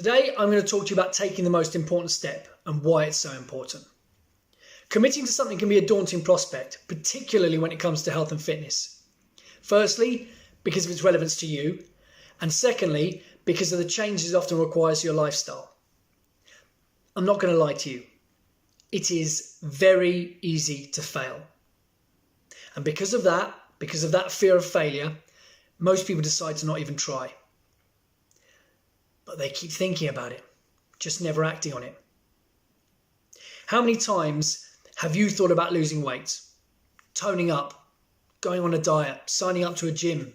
Today, I'm going to talk to you about taking the most important step and why it's so important. Committing to something can be a daunting prospect, particularly when it comes to health and fitness. Firstly, because of its relevance to you, and secondly, because of the changes it often requires to your lifestyle. I'm not going to lie to you. It is very easy to fail. And because of that fear of failure, most people decide to not even try. But they keep thinking about it, just never acting on it. How many times have you thought about losing weight, toning up, going on a diet, signing up to a gym?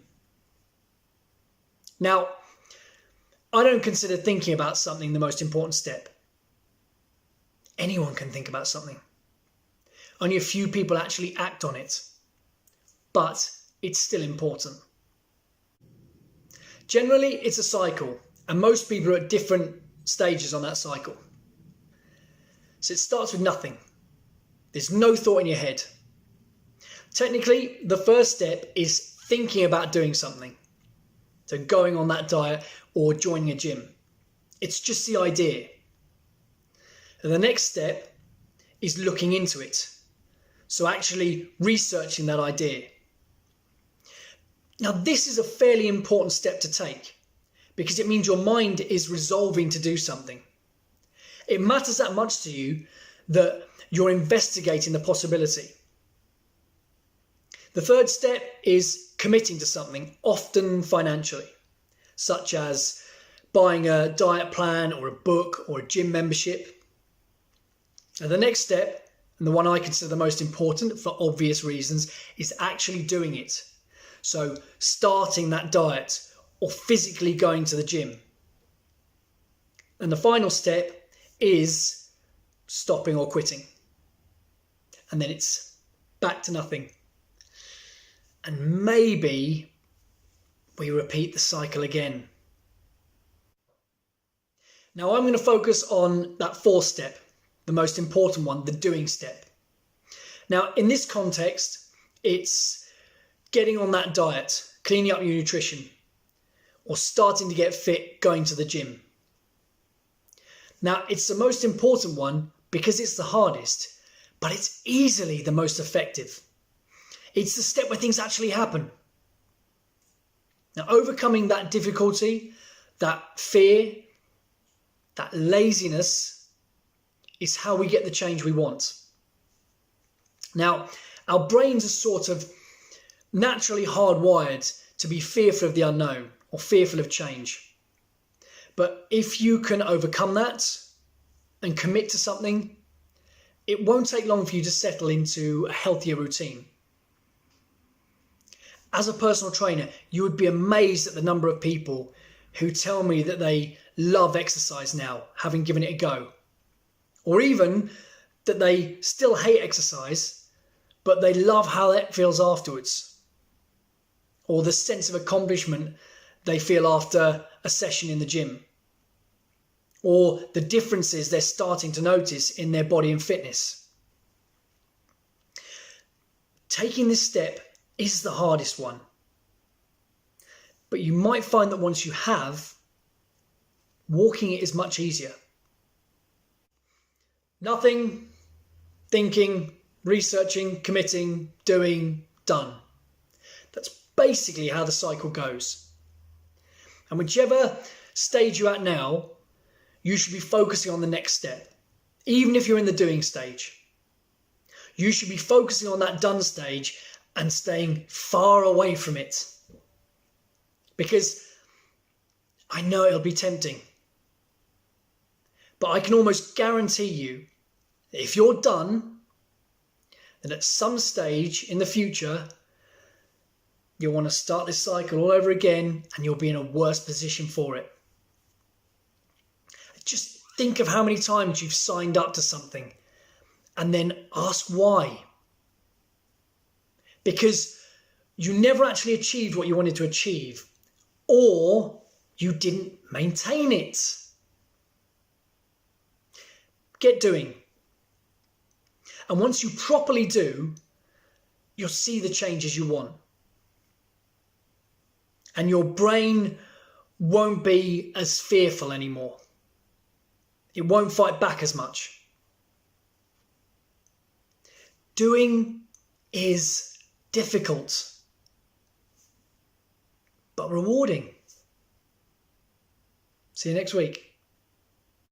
Now, I don't consider thinking about something the most important step. Anyone can think about something. Only a few people actually act on it. But it's still important. Generally, it's a cycle, and most people are at different stages on that cycle. So it starts with nothing. There's no thought in your head. Technically, the first step is thinking about doing something. So going on that diet or joining a gym. It's just the idea. And the next step is looking into it. So actually researching that idea. Now, this is a fairly important step to take because it means your mind is resolving to do something. It matters that much to you that you're investigating the possibility. The third step is committing to something, often financially, such as buying a diet plan or a book or a gym membership. And the next step, and the one I consider the most important for obvious reasons, is actually doing it. So starting that diet or physically going to the gym. And the final step is stopping or quitting. And then it's back to nothing. And maybe we repeat the cycle again. Now I'm going to focus on that fourth step, the most important one, the doing step. Now in this context, it's getting on that diet, cleaning up your nutrition, or starting to get fit, going to the gym. Now, it's the most important one because it's the hardest, but it's easily the most effective. It's the step where things actually happen. Now, overcoming that difficulty, that fear, that laziness is how we get the change we want. Now, our brains are sort of naturally hardwired to be fearful of the unknown or fearful of change. But if you can overcome that and commit to something, it won't take long for you to settle into a healthier routine. As a personal trainer, you would be amazed at the number of people who tell me that they love exercise now, having given it a go. Or even that they still hate exercise, but they love how it feels afterwards. Or the sense of accomplishment they feel after a session in the gym. Or the differences they're starting to notice in their body and fitness. Taking this step is the hardest one. But you might find that once you have, walking it is much easier. Nothing, thinking, researching, committing, doing, done. That's basically how the cycle goes. And whichever stage you're at now, you should be focusing on the next step, even if you're in the doing stage. You should be focusing on that done stage and staying far away from it. Because I know it'll be tempting. But I can almost guarantee you that if you're done, then at some stage in the future, you'll want to start this cycle all over again and you'll be in a worse position for it. Just think of how many times you've signed up to something and then ask why. Because you never actually achieved what you wanted to achieve, or you didn't maintain it. Get doing. And once you properly do, you'll see the changes you want. And your brain won't be as fearful anymore. It won't fight back as much. Doing is difficult, but rewarding. See you next week.